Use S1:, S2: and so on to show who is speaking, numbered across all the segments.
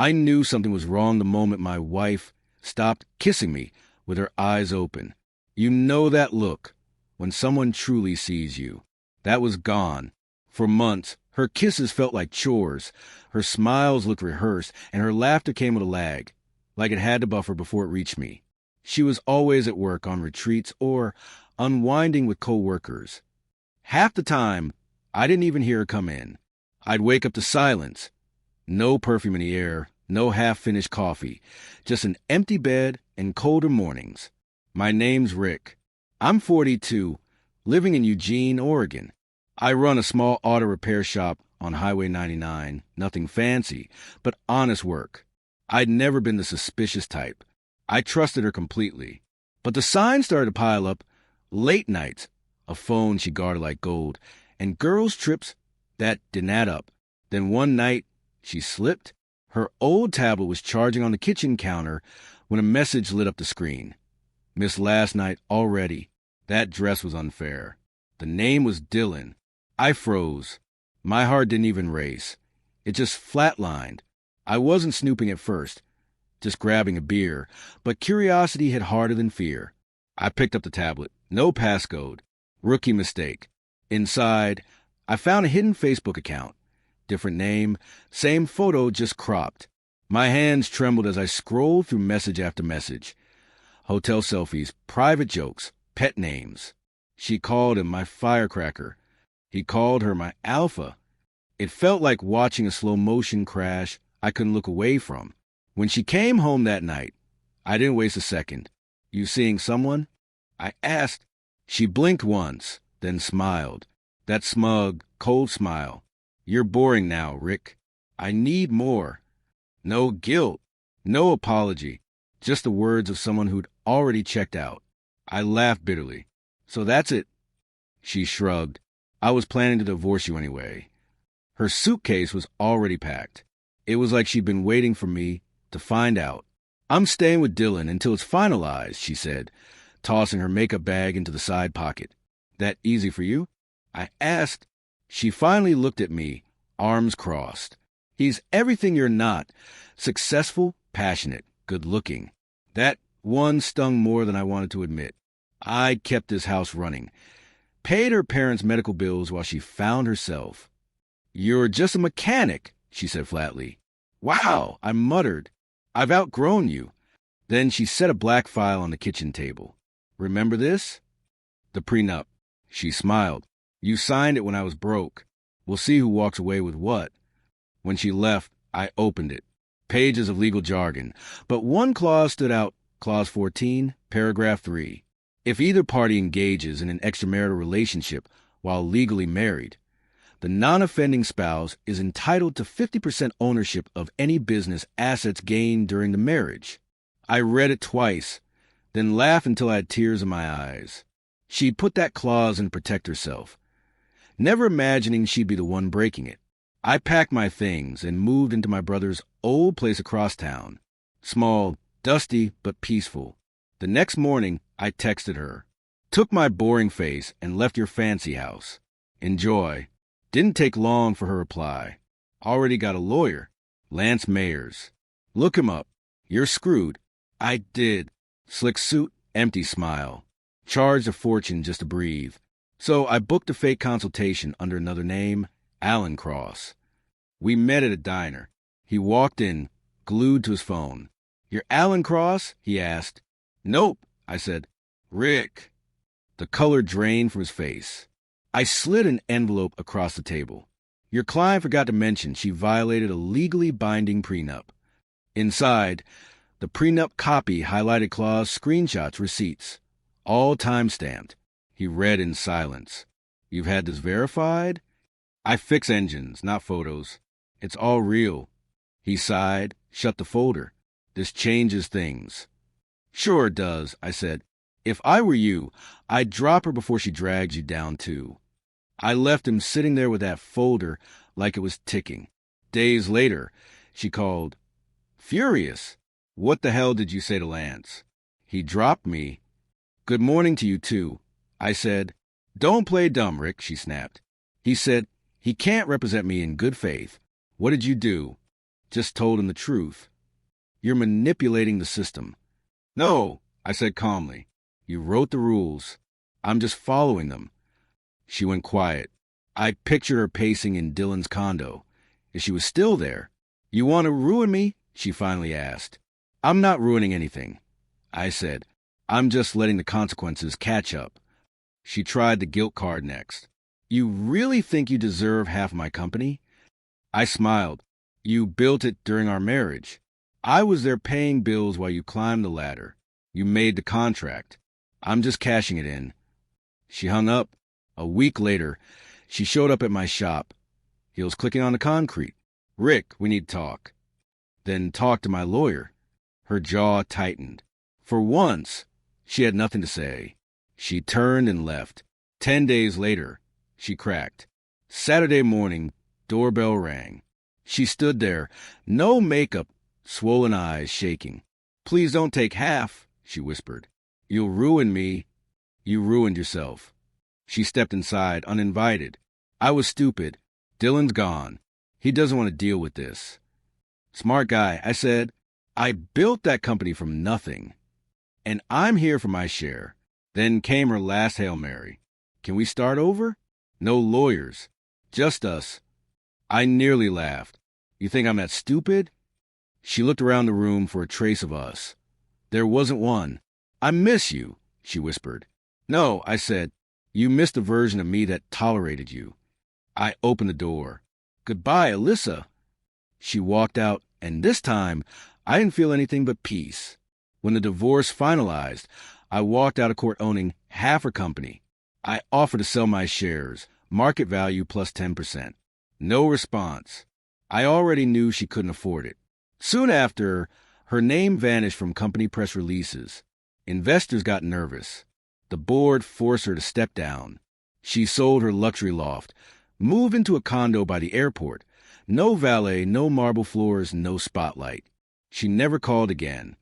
S1: I knew something was wrong the moment my wife stopped kissing me with her eyes open. You know that look when someone truly sees you. That was gone. For months, her kisses felt like chores. Her smiles looked rehearsed, and her laughter came with a lag, like it had to buffer before it reached me. She was always at work on retreats or unwinding with co-workers. Half the time, I didn't even hear her come in. I'd wake up to silence. No perfume in the air, no half-finished coffee, just an empty bed and colder mornings. My name's Rick. I'm 42, living in Eugene, Oregon. I run a small auto repair shop on Highway 99, nothing fancy, but honest work. I'd never been the suspicious type. I trusted her completely. But the signs started to pile up. Late nights, a phone she guarded like gold, and girls' trips that didn't add up. Then one night, she slipped. Her old tablet was charging on the kitchen counter when a message lit up the screen. Missed last night already. That dress was unfair. The name was Dylan. I froze. My heart didn't even race. It just flatlined. I wasn't snooping at first, just grabbing a beer, but curiosity hit harder than fear. I picked up the tablet. No passcode. Rookie mistake. Inside, I found a hidden Facebook account. Different name, same photo, just cropped. My hands trembled as I scrolled through message after message. Hotel selfies, private jokes, pet names. She called him my firecracker. He called her my alpha. It felt like watching a slow-motion crash I couldn't look away from. When she came home that night, I didn't waste a second. You seeing someone? I asked. She blinked once, then smiled. That smug, cold smile. You're boring now, Rick. I need more. No guilt, no apology, just the words of someone who'd already checked out. I laughed bitterly. So that's it. She shrugged. I was planning to divorce you anyway. Her suitcase was already packed. It was like she'd been waiting for me to find out. I'm staying with Dylan until it's finalized, she said, tossing her makeup bag into the side pocket. That easy for you? I asked. She finally looked at me, arms crossed. He's everything you're not. Successful, passionate, good-looking. That one stung more than I wanted to admit. I kept this house running. Paid her parents' medical bills while she found herself. You're just a mechanic, she said flatly. Wow, I muttered. I've outgrown you. Then she set a black file on the kitchen table. Remember this? The prenup. She smiled. You signed it when I was broke. We'll see who walks away with what. When she left, I opened it. Pages of legal jargon. But one clause stood out. Clause 14, paragraph 3. If either party engages in an extramarital relationship while legally married, the non-offending spouse is entitled to 50% ownership of any business assets gained during the marriage. I read it twice, then laughed until I had tears in my eyes. She'd put that clause in to protect herself, never imagining she'd be the one breaking it. I packed my things and moved into my brother's old place across town. Small, dusty, but peaceful. The next morning, I texted her. Took my boring face and left your fancy house. Enjoy. Didn't take long for her reply. Already got a lawyer. Lance Mayers. Look him up. You're screwed. I did. Slick suit, empty smile. Charged a fortune just to breathe. So I booked a fake consultation under another name, Alan Cross. We met at a diner. He walked in, glued to his phone. You're Alan Cross? He asked. Nope, I said. Rick. The color drained from his face. I slid an envelope across the table. Your client forgot to mention she violated a legally binding prenup. Inside, the prenup copy, highlighted clause, screenshots, receipts. All time-stamped. He read in silence. You've had this verified? I fix engines, not photos. It's all real. He sighed, shut the folder. This changes things. Sure it does, I said. If I were you, I'd drop her before she drags you down, too. I left him sitting there with that folder like it was ticking. Days later, she called. Furious. What the hell did you say to Lance? He dropped me. Good morning to you, too. I said, don't play dumb, Rick, she snapped. He said, he can't represent me in good faith. What did you do? just told him the truth. You're manipulating the system. No, I said calmly. You wrote the rules. I'm just following them. She went quiet. I pictured her pacing in Dylan's condo. If she was still there. You want to ruin me? She finally asked. I'm not ruining anything, I said. I'm just letting the consequences catch up. She tried the guilt card next. You really think you deserve half my company? I smiled. You built it during our marriage. I was there paying bills while you climbed the ladder. You made the contract. I'm just cashing it in. She hung up. A week later, she showed up at my shop. Heels clicking on the concrete. Rick, we need to talk. Then talk to my lawyer. Her jaw tightened. For once, she had nothing to say. She turned and left. 10 days later, she cracked. Saturday morning, doorbell rang. She stood there, no makeup, swollen eyes shaking. Please don't take half, she whispered. You'll ruin me. You ruined yourself. She stepped inside, uninvited. I was stupid. Dylan's gone. He doesn't want to deal with this. Smart guy, I said. I built that company from nothing. And I'm here for my share. Then came her last Hail Mary. Can we start over? No lawyers. Just us. I nearly laughed. You think I'm that stupid? She looked around the room for a trace of us. There wasn't one. I miss you, she whispered. No, I said. You missed a version of me that tolerated you. I opened the door. Goodbye, Alyssa. She walked out, and this time, I didn't feel anything but peace. When the divorce finalized, I walked out of court owning half her company. I offered to sell my shares, market value plus 10%. No response. I already knew she couldn't afford it. Soon after, her name vanished from company press releases. Investors got nervous. The board forced her to step down. She sold her luxury loft, moved into a condo by the airport. No valet, no marble floors, no spotlight. She never called again.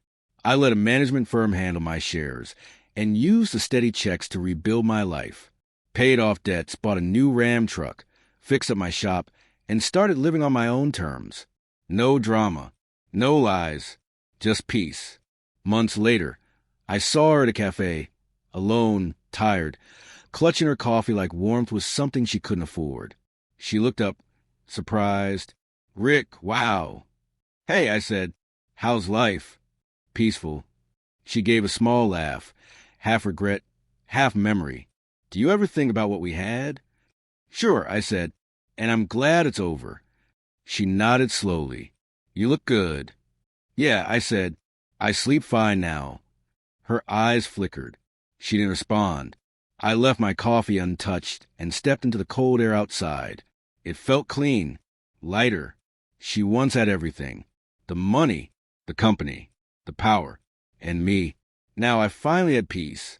S1: I let a management firm handle my shares and used the steady checks to rebuild my life. Paid off debts, bought a new Ram truck, fixed up my shop, and started living on my own terms. No drama, no lies, just peace. Months later, I saw her at a cafe, alone, tired, clutching her coffee like warmth was something she couldn't afford. She looked up, surprised. Rick, wow. Hey, I said, how's life? Peaceful. She gave a small laugh, half regret, half memory. Do you ever think about what we had? Sure, I said, and I'm glad it's over. She nodded slowly. You look good. Yeah, I said, I sleep fine now. Her eyes flickered. She didn't respond. I left my coffee untouched and stepped into the cold air outside. It felt clean, lighter. She once had everything. The money, the company, the power, and me. Now I finally had peace.